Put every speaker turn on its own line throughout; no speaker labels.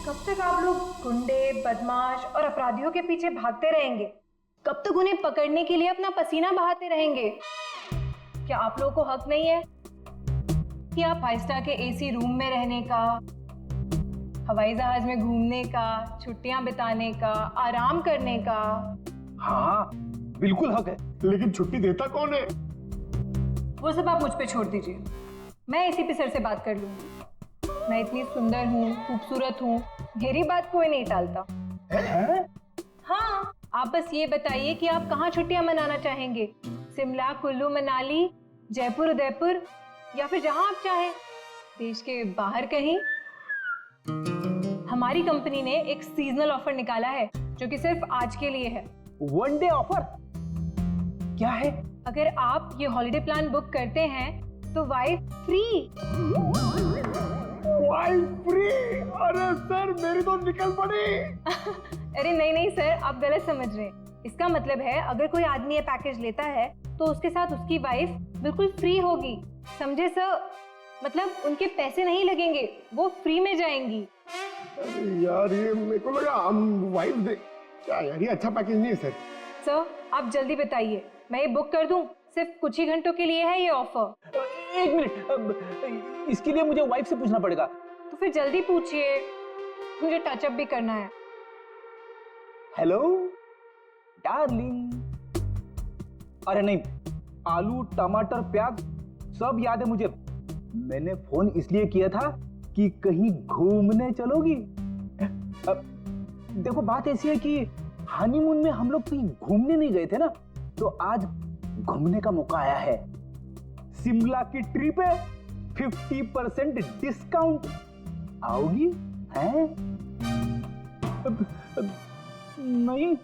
कब तक आप लोग गुंडे, बदमाश और अपराधियों के पीछे भागते रहेंगे? कब तक उन्हें पकड़ने के लिए अपना पसीना बहाते रहेंगे? क्या आप लोगों को हक नहीं है कि आप 5 स्टार के एसी रूम में रहने का, हवाई जहाज में घूमने का, छुट्टियां बिताने का, आराम करने का?
हाँ बिल्कुल हक है, लेकिन छुट्टी देता कौन है?
वो सब आप मुझ पे छोड़ दीजिए, मैं एसीपी सर से बात कर लूंगी। मैं इतनी सुंदर हूँ, खूबसूरत हूँ, मेरी बात कोई नहीं टालता। हाँ, आप बस ये बताइए कि आप कहाँ छुट्टियां मनाना चाहेंगे? शिमला, कुल्लू, मनाली, जयपुर, उदयपुर, या फिर जहां आप चाहें, देश के बाहर कहीं। हमारी कंपनी ने एक सीजनल ऑफर निकाला है जो कि सिर्फ आज के लिए है।
वन डे ऑफर क्या है?
अगर आप ये हॉलिडे प्लान बुक करते हैं तो वाइफ फ्री।
Wife free? अरे सर मेरी तो निकल पड़ी।
अरे नहीं सर, आप गलत समझ रहे हैं। इसका मतलब है अगर कोई आदमी ये पैकेज लेता है तो उसके साथ उसकी वाइफ बिल्कुल फ्री होगी, समझे सर? मतलब उनके पैसे नहीं लगेंगे, वो फ्री में जाएंगी।
यार ये मेरे को लगा हम वाइफ दे क्या यार, ये अच्छा पैकेज नहीं है सर।
सर आप जल्दी बताइए, मैं ये बुक कर दूं? सिर्फ कुछ ही घंटों के लिए है ये ऑफर।
एक मिनट, इसके लिए मुझे वाइफ से पूछना पड़ेगा।
तो फिर जल्दी पूछिए, मुझे टचअप भी करना है।
Hello darling. अरे नहीं, आलू, टमाटर, प्याज सब याद है मुझे। मैंने फोन इसलिए किया था कि कहीं घूमने चलोगी? देखो बात ऐसी है कि हनीमून में हम लोग कहीं घूमने नहीं गए थे ना, तो आज घूमने का मौका आया है। शिमला की ट्रिप है, 50% डिस्काउंट। आओगी? हैं? नहीं,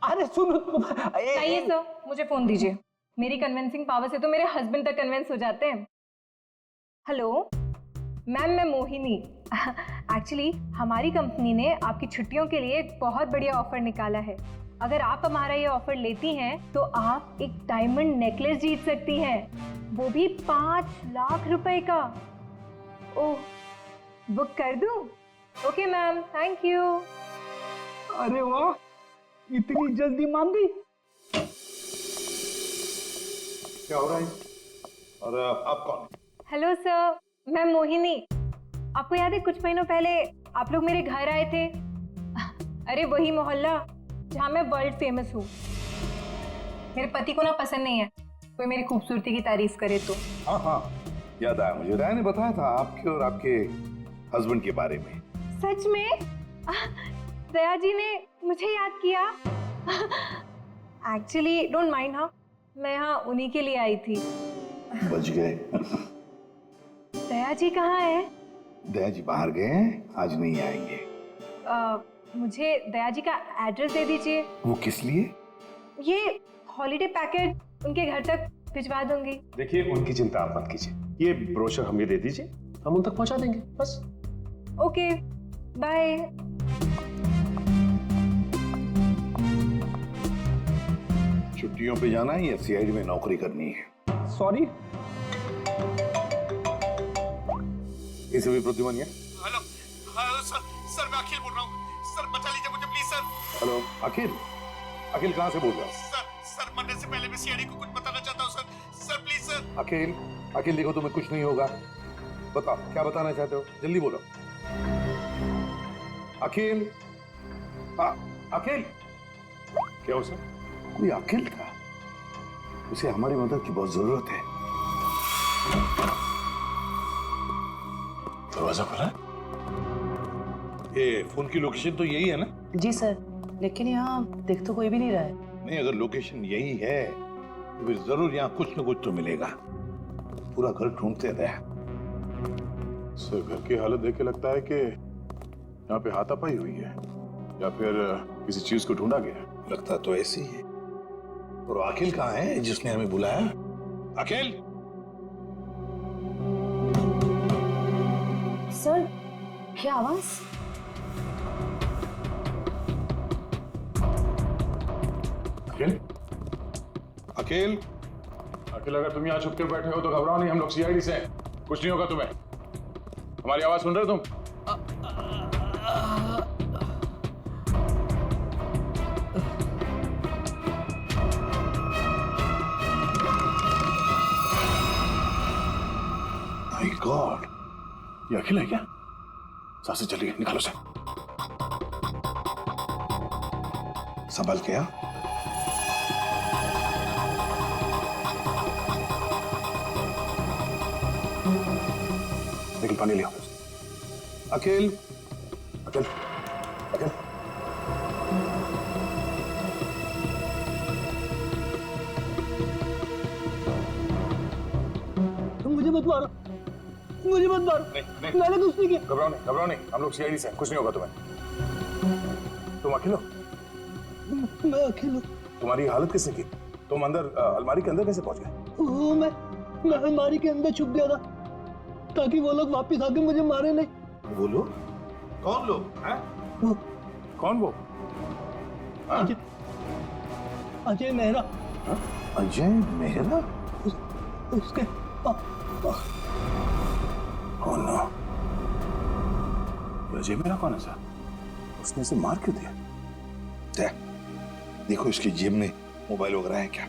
अरे सुनो।
चाहिए सर, मुझे फोन दीजिए। मेरी कन्विंसिंग पावर से तो मेरे हस्बैंड तक कन्विंस हो जाते हैं। हेलो मैम, मैं मोहिनी। एक्चुअली हमारी कंपनी ने आपकी छुट्टियों के लिए एक बहुत बढ़िया ऑफर निकाला है। अगर आप हमारा ये ऑफर लेती हैं तो आप एक डायमंड नेकलेस जीत सकती हैं, वो भी 5 लाख रुपए का। ओह, बुक कर दूं? Okay ma'am, thank you.
अरे वाह, इतनी जल्दी मान गई।
क्या हो रहा है? और आप कौन?
हेलो सर, मैं मोहिनी। आपको याद है कुछ महीनों पहले आप लोग मेरे घर आए थे? अरे वही मोहल्ला जहाँ मैं वर्ल्ड फेमस हूँ। मेरे पति को ना पसंद नहीं है कोई मेरी खूबसूरती की तारीफ करे तो।
हाँ, याद आया मुझे। राय ने बताया था आपके और आपके हस्बैंड के बारे में।
सच में? दया जी ने मुझे याद किया। एक्चुअली डोंट माइंड, हाँ मैं यहाँ उन्हीं के लिए आई थी।
बच गए।
दया जी कहाँ है?
दया जी बाहर गए हैं, आज नहीं आएंगे।
मुझे दया जी का एड्रेस दे दीजिए।
वो किस लिए?
ये हॉलिडे पैकेज उनके घर तक भिजवा दूंगी।
देखिए उनकी चिंता आप मत कीजिए, ये ब्रोशर हमें दे दीजिए, हम उन तक पहुंचा देंगे बस।
Okay bye.
छुट्टियों पे जाना है या सीआईडी में नौकरी करनी है?
सॉरी।
इसे भी प्रतिमान है।
हेलो सर मैं अखिल बोल रहा हूँ। सर बचा लीजिए मुझे प्लीज सर।
हेलो अखिल, अखिल कहाँ से बोल रहा है?
सर मरने से पहले मैं सीआईडी को कुछ बताना चाहता हूँ सर प्लीज सर।
अखिल देखो तुम्हें कुछ नहीं होगा, बताओ क्या बताना चाहते हो, जल्दी बोलो। अखिल, अखिल।
क्या हो सर?
कोई अखिल था, उसे हमारी मदद की बहुत जरूरत है।
दरवाजा खुला?
ये फोन की लोकेशन तो यही है ना?
जी सर, लेकिन यहाँ देख तो कोई भी नहीं रहा है।
नहीं, अगर लोकेशन यही है तो फिर जरूर यहाँ कुछ न कुछ तो मिलेगा। पूरा घर ढूंढते रहे।
सर घर की हालत देख के लगता है कि यहाँ पे हाथापाई हुई है या फिर किसी चीज को ढूंढा गया है।
लगता तो ऐसे ही है। और अखिल कहाँ है जिसने हमें बुलाया? अखिल?
सर क्या आवाज?
अखिल?
अखिल?
अखिल अगर तुम यहाँ छुप कर बैठे हो तो घबराओ नहीं, हम लोग सीआईडी से हैं, कुछ नहीं होगा तुम्हें। हमारी आवाज सुन रहे हो तुम? ये अखिल है क्या? सांसें चली गई, निकालो से।
संभल के आ।
निकल, पानी लिया।
अखिल,
अखिल, अखिल।
मुझे मत मारो, मुझे मत मारो।
नहीं,
मैंने कुछ नहीं किया।
घबराओ नहीं, हम लोग सीआईडी से हैं, कुछ नहीं होगा तुम्हें। तुम अखिल हो?
मैं अकेले हूँ।
तुम्हारी हालत किसने की? तुम अंदर अलमारी के अंदर कैसे पहुंच गए?
वो मैं अलमारी के अंदर छुप गया था ताकि वो लोग वापस आके मुझे मारे नहीं।
वो लोग? कौन लोग हैं?
वो
कौन वो?
अजय, अजय मेहरा,
अजय मेहरा?
उसके
Oh no. अजय मेरा कौन है सर? उसने इसे मार क्यों दिया?
देखो इसकी जेब में मोबाइल वगैरह है क्या?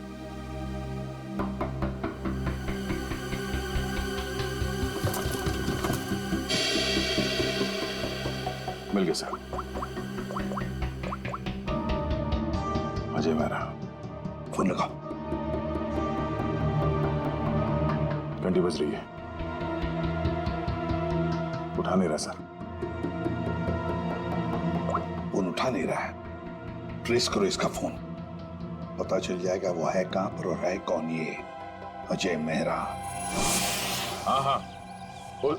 मिल गया सर। अजय मेरा।
फोन लगाओ।
घंटी बज रही है, उठा नहीं रहा सर।
फोन उठा नहीं रहा है। ट्रेस करो इसका फोन, पता चल जाएगा वो है कहां पर और है कौन ये अजय मेहरा।
हाँ,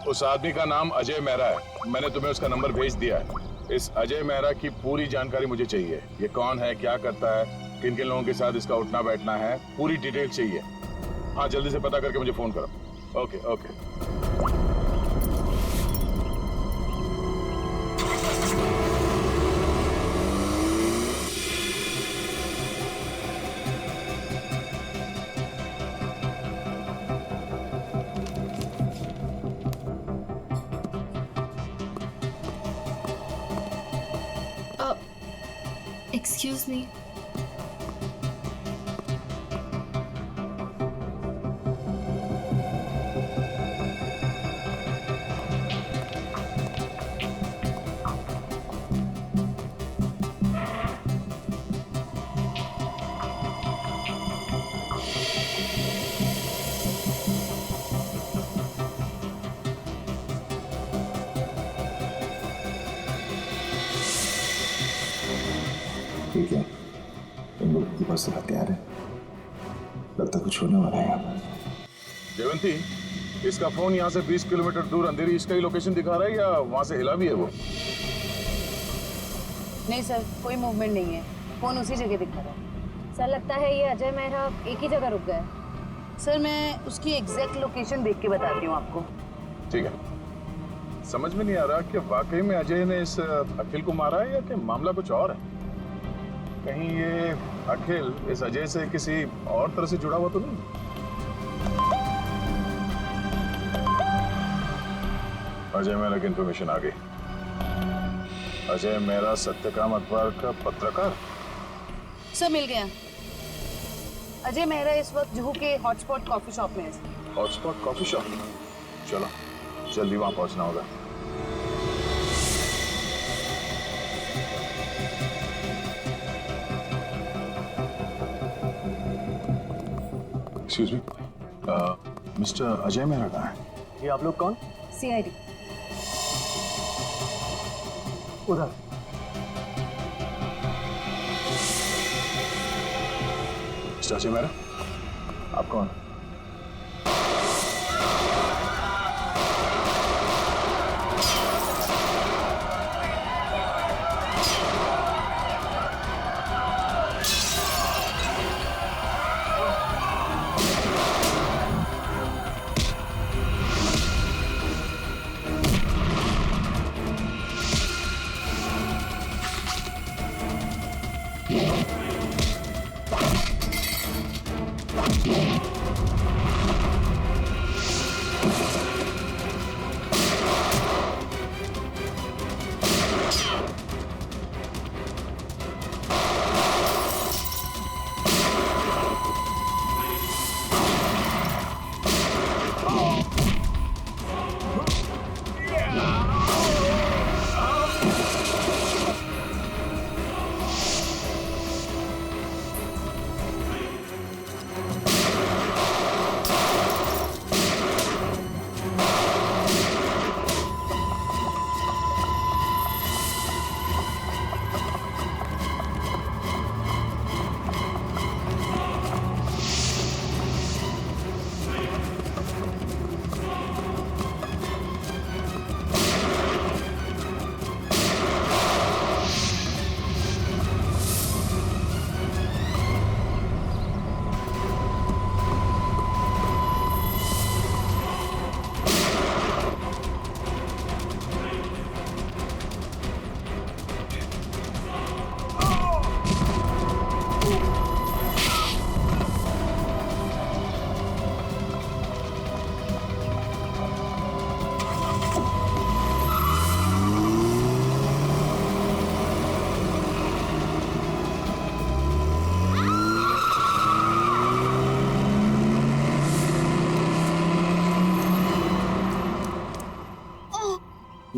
उस आदमी का नाम अजय मेहरा है। मैंने तुम्हें उसका नंबर भेज दिया है। इस अजय मेहरा की पूरी जानकारी मुझे चाहिए। ये कौन है, क्या करता है, किन किन लोगों के साथ इसका उठना बैठना है, पूरी डिटेल चाहिए। हाँ, जल्दी से पता करके मुझे फोन करो। Okay okay.
Excuse me.
ठीक है, तुम लोग की बस से तैयार है। लगता कुछ होने वाला है यहाँ पर।
जयवंती, इसका फोन यहाँ से 20 किलोमीटर दूर अंधेरी इसका ही लोकेशन दिखा रहा है या वहां से हिला भी है वो?
नहीं सर, कोई मूवमेंट नहीं है, फोन उसी जगह दिखा रहा है।
सर लगता है ये अजय मेहरा एक ही जगह रुक गए।
सर मैं उसकी एग्जैक्ट लोकेशन देख के बताती हूँ आपको।
ठीक है। समझ में नहीं आ रहा कि वाकई में अजय ने इस अखिल को मारा है या कि मामला कुछ और है। कहीं ये अखिल इस अजय से किसी और तरह से जुड़ा हुआ तो नहीं? अजय मेहरा की इंफॉर्मेशन आ गई। अजय मेहरा सत्यकाम अखबार का पत्रकार।
सर मिल गया। अजय मेहरा इस वक्त जुहू के हॉटस्पॉट कॉफी शॉप में है।
Hotspot coffee shop. चलो जल्दी वहां पहुंचना होगा। Excuse me, mister Ajay Mehra कहाँ है?
ये आप लोग कौन?
CID।
उधर।
मिस्टर अजय मेहरा, आप कौन?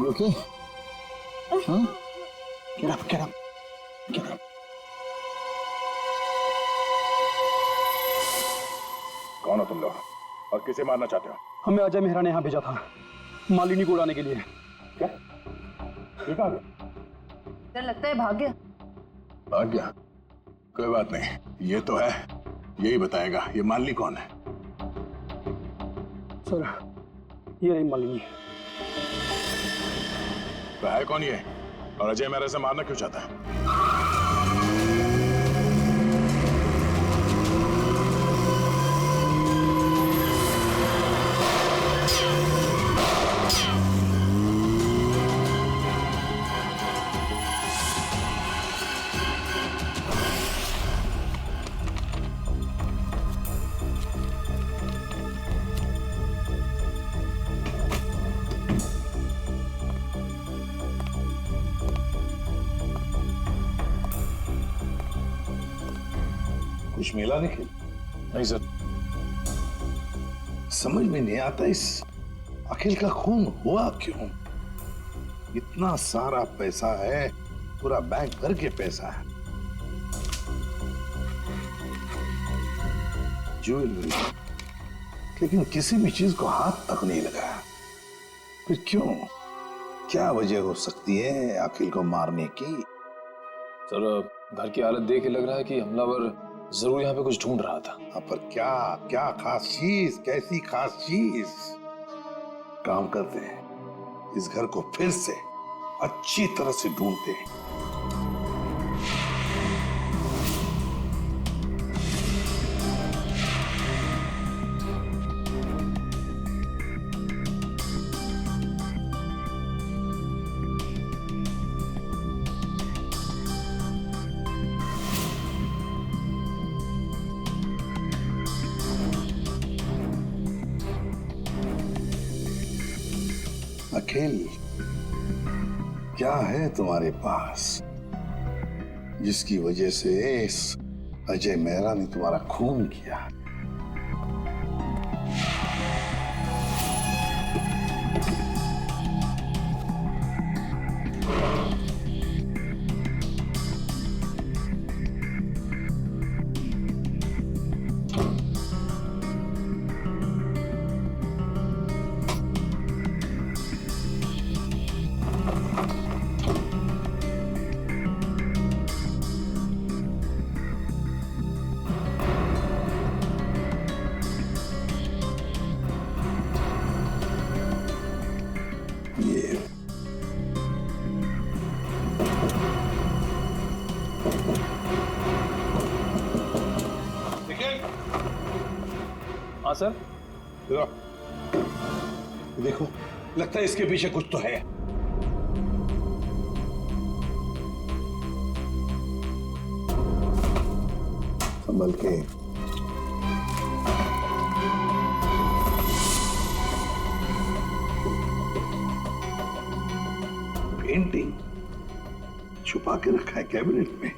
okay? Huh? Get up, get up, get up.
कौन हो तुम लोग और किसे मारना चाहते हो?
हमें अजय मेहरा ने यहाँ भेजा था मालिनी को उड़ाने के लिए।
क्या? ये कहाँ गया?
डर लगता है भाग गया।
भाग गया? कोई बात नहीं, ये तो है, यही बताएगा ये मालिनी कौन है।
सर ये रही मालिनी।
तो है कौन ये और अजय मेहरा से मारना क्यों चाहता है?
कुछ मिला निखिल?
नहीं सर।
समझ में नहीं आता इस अखिल का खून हुआ क्यों? इतना सारा पैसा है, पूरा बैंक भर के पैसा है, ज्वेलरी, लेकिन किसी भी चीज को हाथ तक नहीं लगाया। फिर क्यों? क्या वजह हो सकती है अखिल को मारने की?
सर घर की हालत देख के लग रहा है कि हमलावर जरूर यहाँ पे कुछ ढूंढ रहा था।
हाँ, पर क्या क्या खास चीज, कैसी खास चीज? काम करते हैं, इस घर को फिर से अच्छी तरह से ढूंढते हैं। अखिल, क्या है तुम्हारे पास जिसकी वजह से इस अजय मेहरा ने तुम्हारा खून किया?
हाँ सर।
देखो, लगता है इसके पीछे कुछ तो है। संभल के। पेंटिंग छुपा के रखा है कैबिनेट में।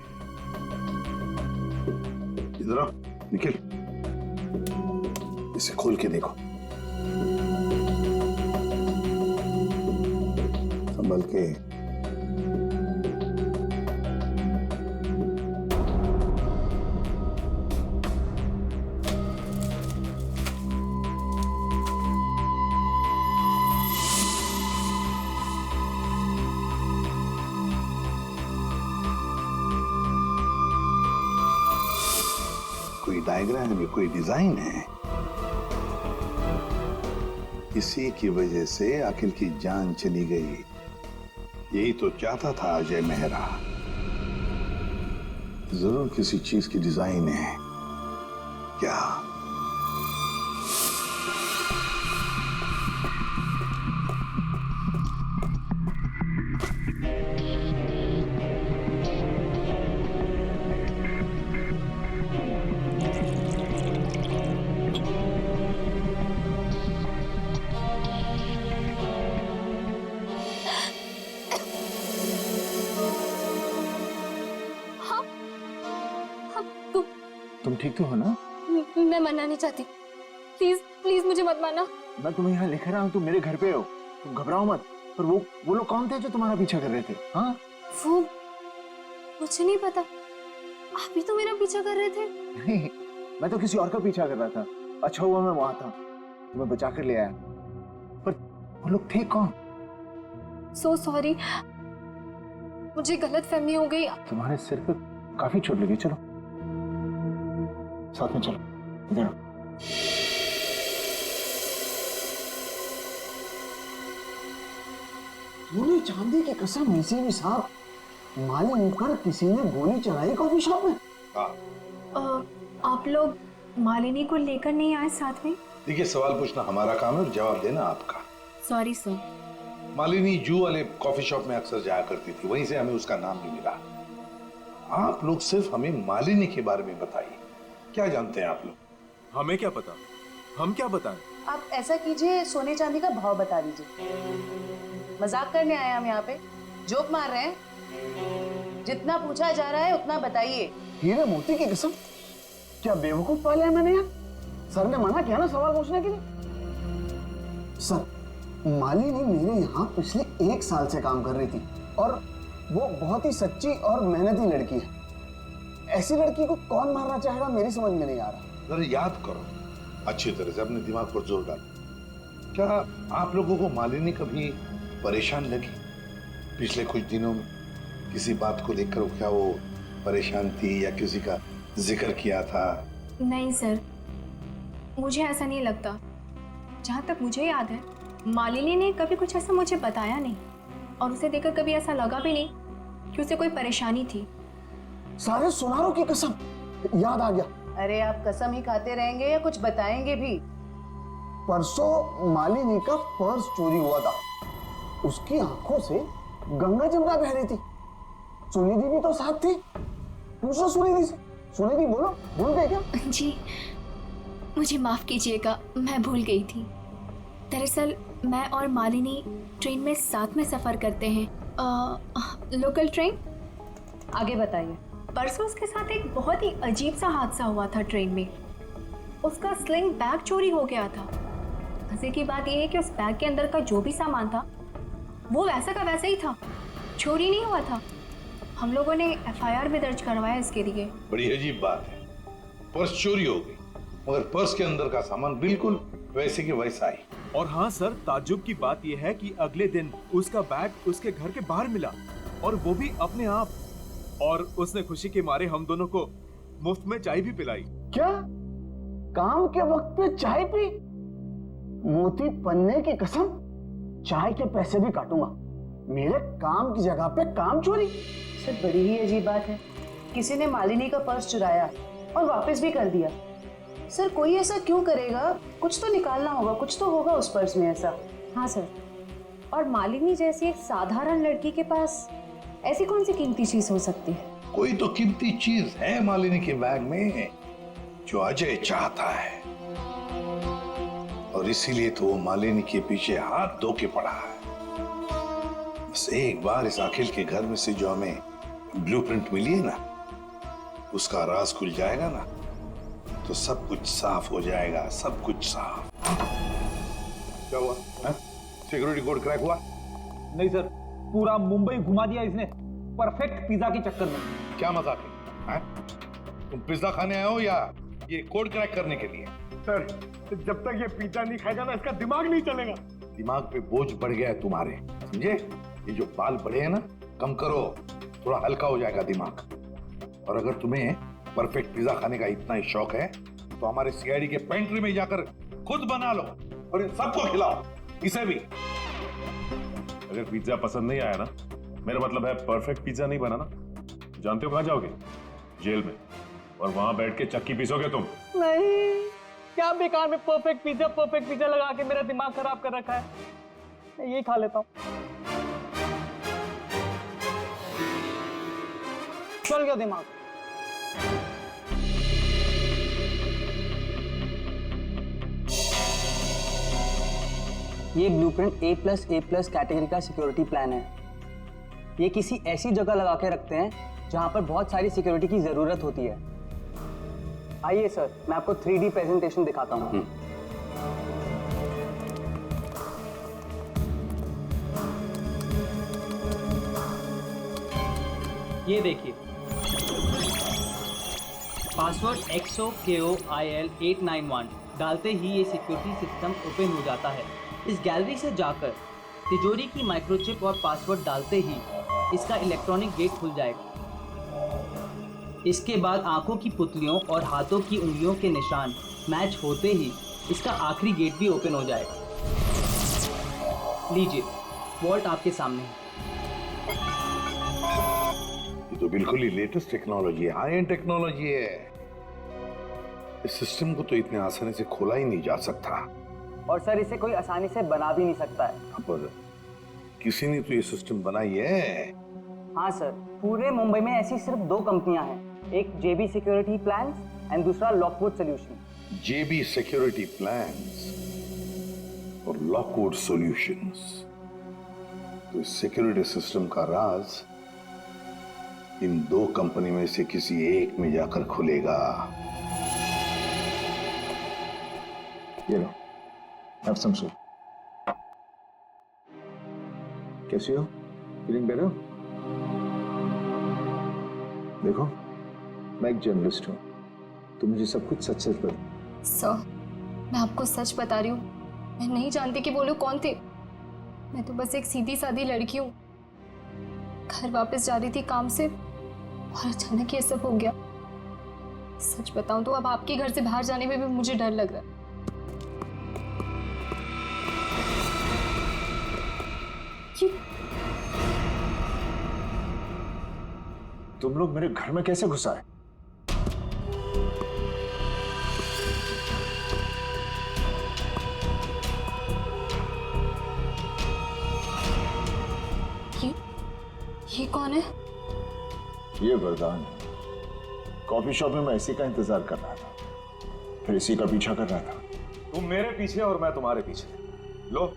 इधर आओ निखिल, इसे खोल के देखो। संभल के। कोई डायग्राम है, कोई डिजाइन है। इसी की वजह से अखिल की जान चली गई। यही तो चाहता था अजय मेहरा। जरूर किसी चीज की डिजाइन है। क्या?
तुम ठीक तो हो ना?
मैं मरना नहीं चाहती, प्लीज प्लीज मुझे मत मारना।
मैं तुम्हें यहाँ लिख रहा हूँ, तुम मेरे घर पे हो, तुम घबराओ मत।
पर वो लोग कौन थे जो तुम्हारा पीछा कर रहे थे? हाँ
वो मुझे नहीं पता, आप ही तो मेरा पीछा कर रहे थे।
नहीं, मैं तो किसी और का पीछा कर रहा था। अच्छा हुआ मैं वहां था, तुम्हें बचा कर ले आया। पर वो लोग थे कौन?
सो सॉरी, मुझे गलत फहमी हो गई।
तुम्हारे सिर पे काफी चोट लगी। चलो साथ में चलो, इधर आओ। तूने चांदी की कसम इसी भी साहब मालिनी पर किसी ने गोली चलाई कॉफी शॉप में?
आप लोग मालिनी को लेकर नहीं आए साथ में?
देखिए, सवाल पूछना हमारा काम है और जवाब देना आपका।
Sorry sir.
मालिनी जू वाले कॉफी शॉप में अक्सर जाया करती थी, वहीं से हमें उसका नाम भी मिला। आप लोग सिर्फ हमें मालिनी के बारे में बताइए, क्या जानते हैं आप लोग?
हमें क्या पता, हम क्या बताएं?
आप ऐसा कीजिए, सोने चांदी का भाव बता दीजिए। मजाक करने आए हम यहाँ पे, जोक मार रहे हैं। जितना पूछा जा रहा है उतना बताइए।
हीरे मोती की कसम, क्या बेवकूफ पाले हैं मैंने यार? सर ने मना किया ना सवाल पूछने के लिए। सर, मालिनी मेरे यहाँ पिछले 1 साल से काम कर रही थी और वो बहुत ही सच्ची और मेहनती लड़की है। ऐसी लड़की को कौन मारना चाहेगा, मेरी समझ में नहीं आ रहा।
जरा याद करो अच्छी तरह से, अपने दिमाग पर जोर डालो। क्या आप लोगों को मालिनी कभी परेशान लगी पिछले कुछ दिनों में? किसी बात को लेकर क्या वो परेशान थी या किसी का जिक्र किया था?
नहीं सर, मुझे ऐसा नहीं लगता। जहाँ तक मुझे याद है, मालिनी ने कभी कुछ ऐसा मुझे बताया नहीं और उसे देखकर कभी ऐसा लगा भी नहीं कि उसे कोई परेशानी थी।
सारे सुनारों की कसम, याद आ गया।
अरे आप कसम ही खाते रहेंगे या कुछ बताएंगे भी?
परसों मालिनी का पर्स चोरी हुआ था। उसकी आंखों से गंगा जमुना बह रही थी। सुनिधि भी तो साथ थी। पूछो सुनिधि से। सुनिधि बोलो, भूल गए क्या?
जी मुझे माफ कीजिएगा, मैं भूल गई थी। दरअसल मैं और मालिनी ट्रेन में साथ में सफर करते हैं, लोकल ट्रेन।
आगे बताइए। परसों उसके साथ एक बहुत ही अजीब सा हादसा हुआ था ट्रेन में। उसका स्लिंग बैग चोरी हो गया था। मजे की बात यह है कि उस बैग के अंदर का जो भी सामान था वो वैसा का वैसा ही था, चोरी नहीं हुआ था। हम लोगों ने FIR भी दर्ज करवाया इसके लिए।
बड़ी अजीब बात है, पर्स चोरी हो गई मगर पर्स के अंदर का सामान बिल्कुल वैसे के वैसा ही।
और हाँ सर, ताज्जुब की बात यह है कि अगले दिन उसका बैग उसके घर के बाहर मिला और वो भी अपने आप। और उसने खुशी के मारे हम दोनों को मुफ्त में चाय भी पिलाई।
क्या काम के वक्त पे चाय पी? मोती पन्ने की कसम, चाय के पैसे भी काटूंगा। मेरे काम की जगह पे काम चोरी?
सर बड़ी ही अजीब बात है, किसी ने मालिनी का पर्स चुराया और वापस भी कर दिया। सर कोई ऐसा क्यों करेगा? कुछ तो निकालना होगा, कुछ तो होगा उस पर्स में ऐसा।
हाँ सर, और मालिनी जैसी एक साधारण लड़की के पास ऐसी कौन सी कीमती चीज हो सकती है?
कोई तो कीमती चीज है मालिनी के बैग में जो अजय चाहता है और इसीलिए तो वो मालिनी के पीछे हाथ धो के पड़ा है। बस एक बार इस अखिल के घर में से जो हमें ब्लूप्रिंट मिली है ना, उसका राज खुल जाएगा ना, तो सब कुछ साफ हो जाएगा, सब कुछ साफ। क्या हुआ? सिक्योरिटी कोड क्रैक हुआ?
नहीं सर, पूरा मुंबई घुमा दिया इसने परफेक्ट पिज्जा के चक्कर में।
क्या मजाक है? तुम पिज्जा खाने आए हो या ये कोड क्रैक करने के लिए?
सर, जब तक ये पिज्जा नहीं खाएगा ना, इसका दिमाग नहीं चलेगा।
दिमाग पे बोझ बढ़ गया है तुम्हारे, समझे? ये जो बाल बढ़े हैं ना, कम करो, थोड़ा हल्का हो जाएगा दिमाग। और अगर तुम्हें परफेक्ट पिज्जा खाने का इतना ही शौक है तो हमारे CID के पेंट्री में जाकर खुद बना लो और इन सबको खिलाओ, इसे भी।
अगर पिज्जा पसंद नहीं आया ना, मेरा मतलब है परफेक्ट पिज्जा नहीं बना ना, जानते हो कहाँ जाओगे? जेल में, और वहां बैठ के चक्की पीसोगे तुम।
नहीं, क्या बेकार में परफेक्ट पिज्जा लगा के मेरा दिमाग खराब कर रखा है। मैं ये खा लेता हूँ। चल गया दिमाग। ये ब्लूप्रिंट A+A+ कैटेगरी का सिक्योरिटी प्लान है। ये किसी ऐसी जगह लगा के रखते हैं जहां पर बहुत सारी सिक्योरिटी की जरूरत होती है। आइए सर, मैं आपको 3D प्रेजेंटेशन दिखाता हूँ।
ये देखिए, पासवर्ड XOKOIL891 डालते ही ये सिक्योरिटी सिस्टम ओपन हो जाता है। इस गैलरी से जाकर तिजोरी की माइक्रोचिप और पासवर्ड डालते ही इसका इलेक्ट्रॉनिक गेट खुल जाएगा। इसके बाद आंखों की पुतलियों और हाथों की उंगलियों के निशान मैच होते ही इसका आखिरी गेट भी ओपन हो जाएगा। लीजिए, वॉल्ट आपके सामने है।
ये तो बिल्कुल ही लेटेस्ट टेक्नोलॉजी है, हाई एंड टेक्नोलॉजी है। इस सिस्टम को तो इतने आसानी से खोला ही नहीं जा सकता।
और सर, इसे कोई आसानी से बना भी नहीं सकता है।
पर किसी ने तो ये सिस्टम बनाई है।
हाँ सर, पूरे मुंबई में ऐसी सिर्फ 2 कंपनियां हैं, एक JB सिक्योरिटी प्लान्स एंड दूसरा Lockwood solution.
JB security plans और लॉकवुड सॉल्यूशंस। तो इस सिक्योरिटी सिस्टम का राज इन 2 कंपनी में से किसी एक में जाकर खुलेगा।
ये लो, have some soup. कैसी हो? Feeling better? देखो, मैं एक जर्नलिस्ट हूँ, तो मुझे सब कुछ सच सच बता।
सर, मैं आपको सच बता रही हूँ, मैं नहीं जानती कि वो लोग कौन थे। मैं तो बस एक सीधी सादी लड़की हूँ, घर वापस जा रही थी काम से और अचानक ये सब हो गया। सच बताऊं तो अब आपके घर से बाहर जाने में भी मुझे डर लग रहा है।
तुम लोग मेरे घर में कैसे घुस आए?
ये कौन है?
ये वरदान है। कॉफी शॉप में मैं इसी का इंतजार कर रहा था, फिर इसी का पीछा कर रहा था।
तुम मेरे पीछे और मैं तुम्हारे पीछे। लो,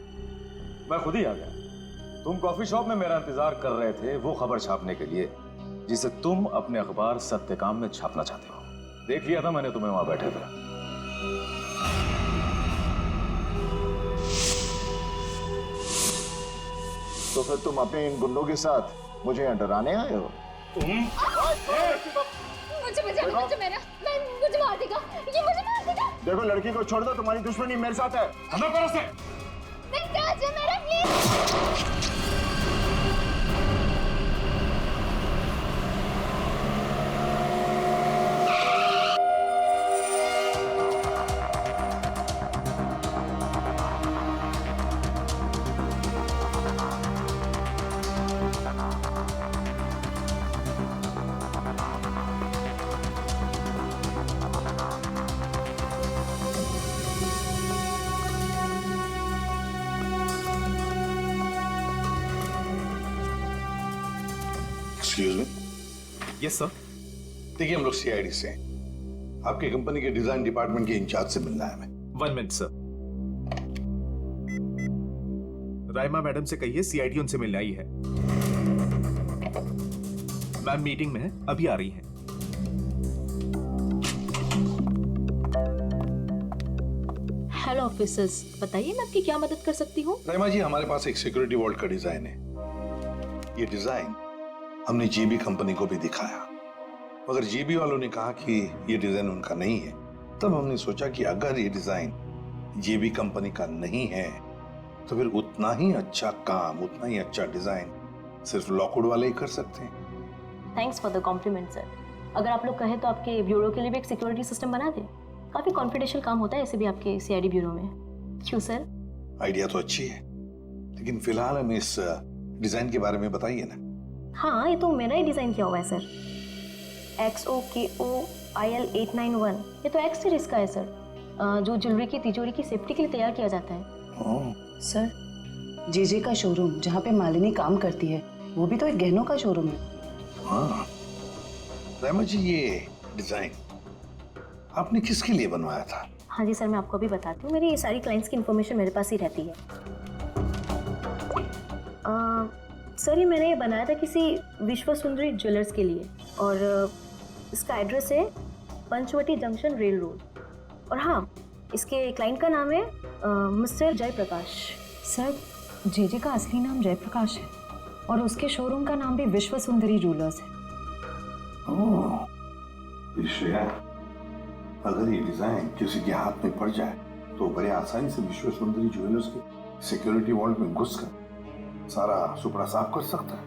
मैं खुद ही आ गया। तुम कॉफी शॉप में मेरा इंतजार कर रहे थे वो खबर छापने के लिए जिसे तुम अपने अखबार सत्यकाम में छापना चाहते हो। देख लिया था मैंने तुम्हें वहां बैठे थे।
तो फिर तुम अपने इन गुंडों के साथ मुझे यहाँ डराने आए हो?
मुझे मार देगा, ये मुझे मार देगा।
देखो, लड़की को छोड़ दो, तुम्हारी दुश्मनी मेरे साथ है।
हमें करो से।
मेरा please.
Excuse me.
Yes sir.
देखिए, हम लोग CID से हैं। आपकी कंपनी के डिजाइन डिपार्टमेंट के इंचार्ज से मिलना है हमें।
1 मिनट सर। राइमा मैडम से कहिए CID उनसे मिलने आई है। मैम मीटिंग में है, अभी आ रही है।
हेलो ऑफिसर्स, बताइए मैं आपकी क्या मदद कर सकती हूँ?
राइमा जी, हमारे पास एक सिक्योरिटी वॉल्ट का डिजाइन है। ये डिजाइन हमने JB कंपनी को भी दिखाया, मगर JB वालों ने कहा कि ये डिजाइन उनका नहीं है। तब हमने सोचा कि अगर ये डिजाइन JB कंपनी का नहीं है तो फिर उतना ही अच्छा काम, उतना ही अच्छा डिजाइन सिर्फ लॉकवुड वाले ही कर सकते हैं।
Thanks for the compliment sir. अगर आप लोग कहें तो आपके ब्यूरो के लिए भी एक सिक्योरिटी सिस्टम बना दें। काफी कॉन्फिडेंशियल काम होता है ऐसे भी आपके CID ब्यूरो में। क्यों सर? आइडिया
तो अच्छी है, लेकिन फिलहाल हमें इस डिजाइन के बारे में बताइए ना।
हाँ, ये तो मेरा ही डिजाइन किया हुआ है सर। XOKOIL891, ये तो X सीरीज का है सर, जो ज्वेलरी की तिजोरी की सेफ्टी के लिए तैयार किया जाता है।
सर, JJ का शोरूम जहाँ पे मालिनी काम करती है, वो भी तो एक गहनों का शोरूम है।
हाँ राइमा जी, ये डिजाइन आपने किसके लिए बनवाया था?
हाँ जी सर, मैं आपको अभी बताती हूँ। मेरी ये सारी क्लाइंट्स की इन्फॉर्मेशन मेरे पास ही रहती है। सर, ये मैंने बनाया था किसी विश्व सुंदरी ज्वेलर्स के लिए, और इसका एड्रेस है पंचवटी जंक्शन रेल रोड। और हाँ, इसके क्लाइंट का नाम है मिस्टर जयप्रकाश।
सर, JJ का असली नाम जयप्रकाश है और उसके शोरूम का नाम भी विश्व सुंदरी ज्वेलर्स है।
ओह, श्रेया, अगर ये डिजाइन किसी के हाथ में पड़ जाए तो बड़े आसानी से विश्व सुंदरी ज्वेलर्स के सिक्योरिटी वॉल्ट में घुसकर सारा सुपड़ा साफ कर सकता है।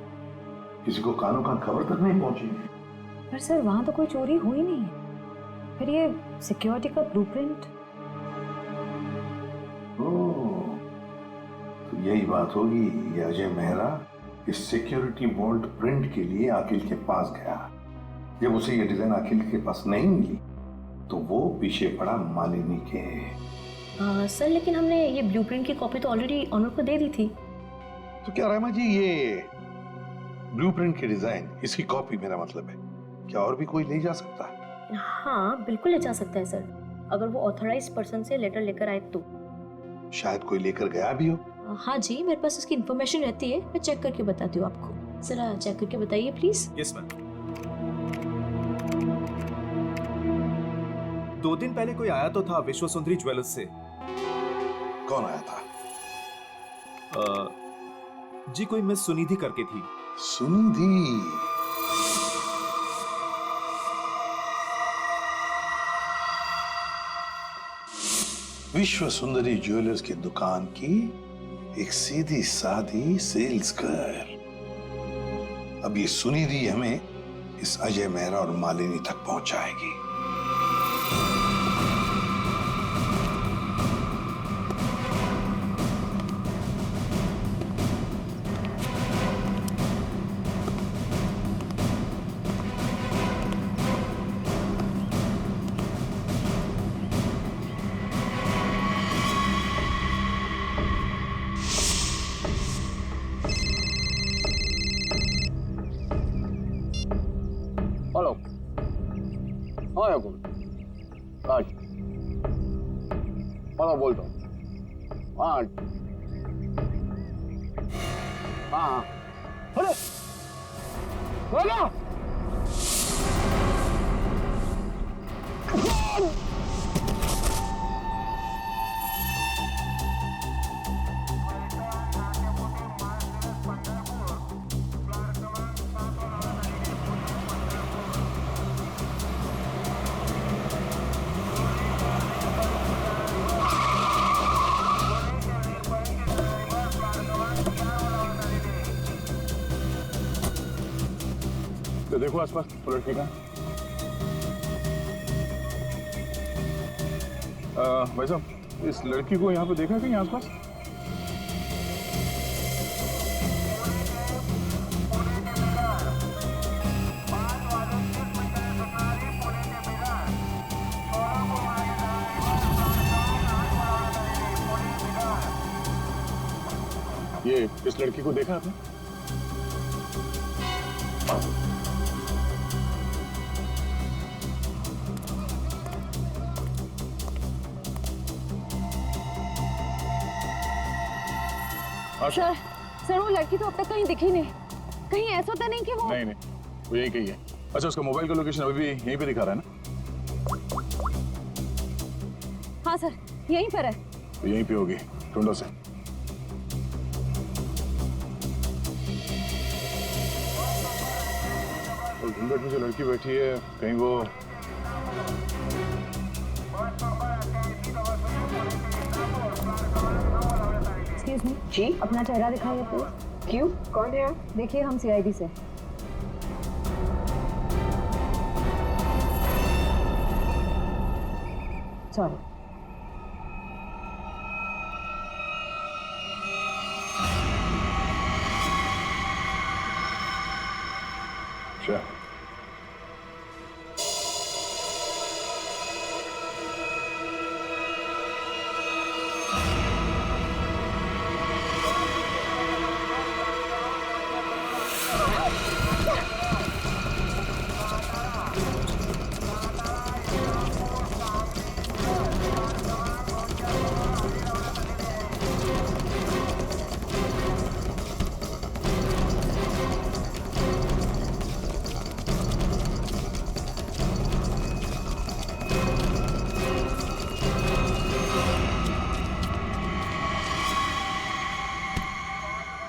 किसी को कानों कान खबर तक नहीं पहुंचेगी।
पर सर वहां तो कोई चोरी हुई नहीं है, फिर ये सिक्योरिटी का ब्लूप्रिंट।
ओह, तो यही बात होगी। ये अजय मेहरा इस सिक्योरिटी वॉल्ट प्रिंट के लिए अखिल के पास गया। जब उसे ये डिजाइन अखिल के पास नहीं मिली तो वो पीछे पड़ा मालिनी के।
सर लेकिन हमने ये ब्लूप्रिंट की कॉपी तो ऑलरेडी ऑनर को दे दी थी।
तो क्या रहमा जी, ये ब्लूप्रिंट की डिजाइन, इसकी कॉपी मेरा मतलब है, क्या और भी कोई ले जा सकता है?
हाँ बिल्कुल ले जा सकता है सर, अगर वो ऑथराइज्ड पर्सन से लेटर लेकर आए तो।
शायद कोई लेकर गया भी हो।
हाँ जी, मेरे पास उसकी इन्फॉर्मेशन रहती है, मैं चेक करके बताती हूँ आपको। जरा चेक करके बताइए प्लीज।
Yes ma'am. 2 दिन पहले कोई आया तो था विश्व सुंदरी ज्वेलर्स से।
कौन आया था?
जी कोई मिस सुनिधि करके थी।
सुनिधि? विश्व सुंदरी ज्वेलर्स की दुकान की एक सीधी सादी सेल्स गर्ल। अब ये सुनिधि हमें इस अजय मेहरा और मालिनी तक पहुंचाएगी।
हेलो, हाँ याकूब, आज बोलता हूँ। हाँ हाँ, अरे
तो देखो आसपास वो लड़की का। भाई साहब, इस लड़की को यहाँ पे देखा है कहीं आसपास? ये इस लड़की को देखा आपने?
सर वो लड़की तो अब तक कहीं दिखी नहीं। कहीं ऐसा तो नहीं कि वो
नहीं, वो यही कही है। अच्छा, उसका मोबाइल का लोकेशन अभी भी यहीं पे दिखा रहा है ना?
हाँ सर, यहीं पर है।
तो यहीं पे होगी, ढूंढो से। और घूंघट में जो लड़की बैठी है, कहीं वो
एक्सक्यूज मी जी, अपना चेहरा दिखाइए प्लीज। क्यों, कौन है आप? देखिए, हम सीआईडी से। सॉरी।
अच्छा,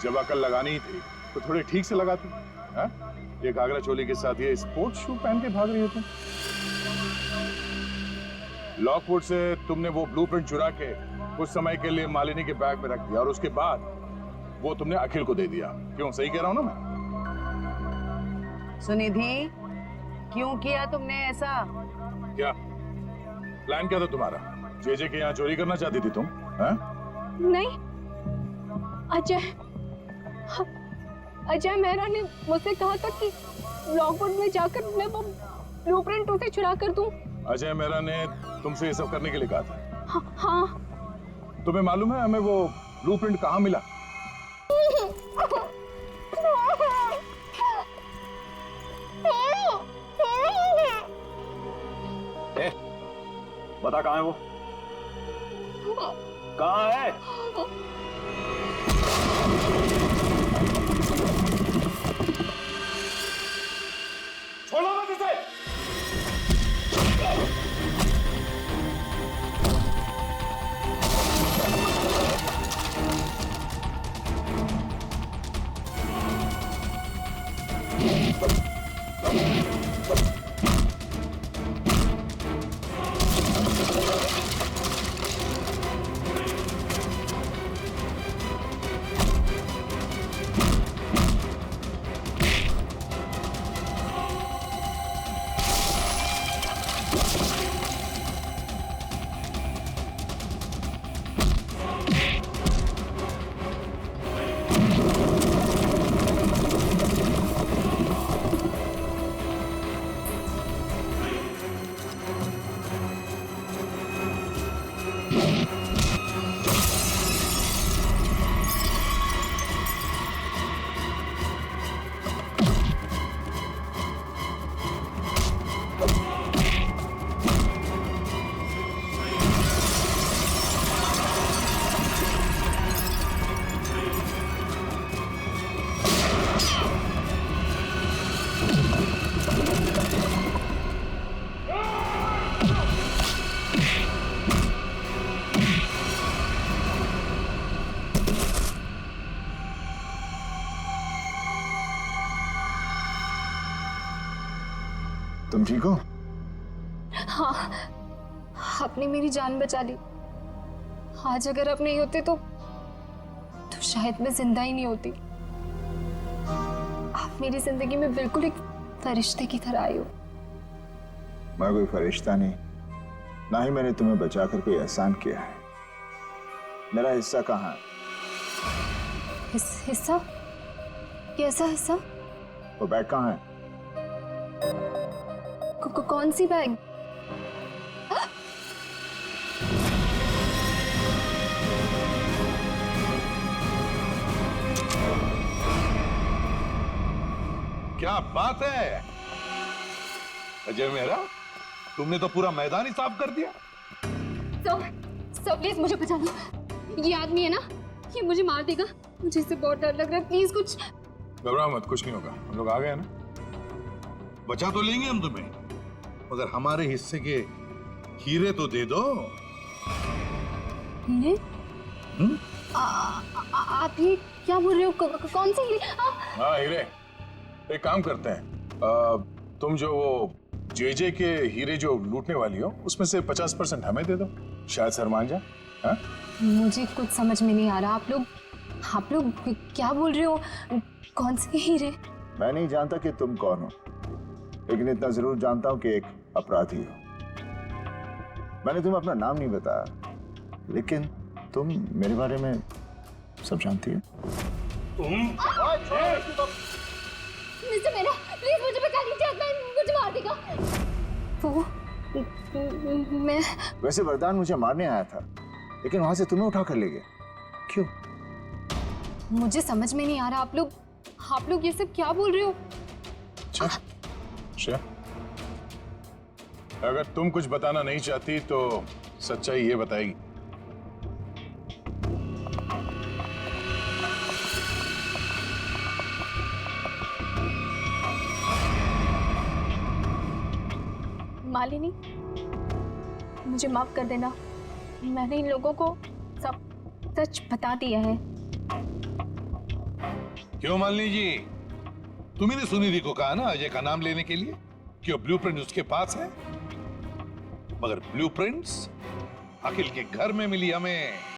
जब अकल लगानी ही थी तो थोड़ी ठीक से लगाती। हाँ? ये घाघरा चोली के साथ ये स्पोर्ट्स शू पहन के भाग रही हो तुम? लॉकवुड से तुमने वो ब्लूप्रिंट चुरा के कुछ समय के लिए मालिनी के बैग में रख दिया और उसके बाद वो तुमने अखिल को दे दिया। क्यों, सही कह रहा हूं ना मैं?
सुनिधि, क्यों किया तुमने ऐसा?
क्या प्लान क्या था तुम्हारा? जेजे के यहाँ चोरी करना चाहती थी तुम? हैं?
नहीं, अजय मेहरा ने मुझसे कहा था कि लॉकवुड में जाकर मैं वो ब्लूप्रिंट उसे चुरा कर दूं।
अजय मेहरा ने तुमसे ये सब करने के लिए कहा था?
हाँ।
तुम्हें मालूम है हमें वो ब्लूप्रिंट कहाँ मिला?
बता कहाँ है वो? कहाँ है? छोड़ो मत इसे!
तुम ठीक हो?
हाँ, आपने मेरी जान बचा ली। आज अगर आप नहीं होते तो शायद मैं जिंदा ही नहीं होती। आप मेरी जिंदगी में बिल्कुल एक फरिश्ते की तरह आई हो।
मैं कोई फरिश्ता नहीं, ना ही मैंने तुम्हें बचाकर कोई एहसान किया है। मेरा हिस्सा कहाँ है?
हिस्सा? कैसा हिस्सा?
वो बैग कहाँ है?
कौन सी बैग?
क्या बात है अजय मेहरा, तुमने तो पूरा मैदान ही साफ कर दिया।
सब प्लीज मुझे बचा लो। ये आदमी है ना, ये मुझे मार देगा। मुझे इससे बहुत डर लग रहा है। प्लीज कुछ।
घबराओ मत, कुछ नहीं होगा। हम लोग आ गए ना।
बचा तो लेंगे हम तुम्हें, मगर हमारे हिस्से के हीरे तो दे दो।
हीरे? आप ये क्या बोल रहे हो? कौन से हीरे?
हाँ हीरे। एक काम करते हैं, तुम जो वो जेजे के हीरे जो लूटने वाली हो उसमें से 50% हमें दे दो, शायद सर मान जाए। हाँ?
मुझे कुछ समझ में नहीं आ रहा। आप लोग क्या बोल रहे हो? कौन से हीरे?
मैं नहीं जानता कि तुम कौन हो, लेकिन इतना जरूर जानता हूं कि एक अपराधी हो। मैंने तुम्हें अपना नाम नहीं बताया, लेकिन तुम मेरे बारे में सब जानती हो।
मिस्टर मेरा, प्लीज मुझे बचा लीजिए, मुझे मार देगा वो। मैं
वैसे वरदान मुझे मारने आया था, लेकिन वहां से तुम्हें उठा कर ले गया। क्यों?
मुझे समझ में नहीं आ रहा। आप लोग ये सब क्या बोल रहे हो?
अच्छा, अगर तुम कुछ बताना नहीं चाहती तो सच्चाई ये बताएगी।
मालिनी, मुझे माफ कर देना। मैंने इन लोगों को सब सच बता दिया है।
क्यों मालिनी जी, तुम्ही ने सुनीति को कहा ना अजय का नाम लेने के लिए कि वो ब्लूप्रिंट उसके पास है, मगर ब्लूप्रिंट्स अखिल के घर में मिली हमें।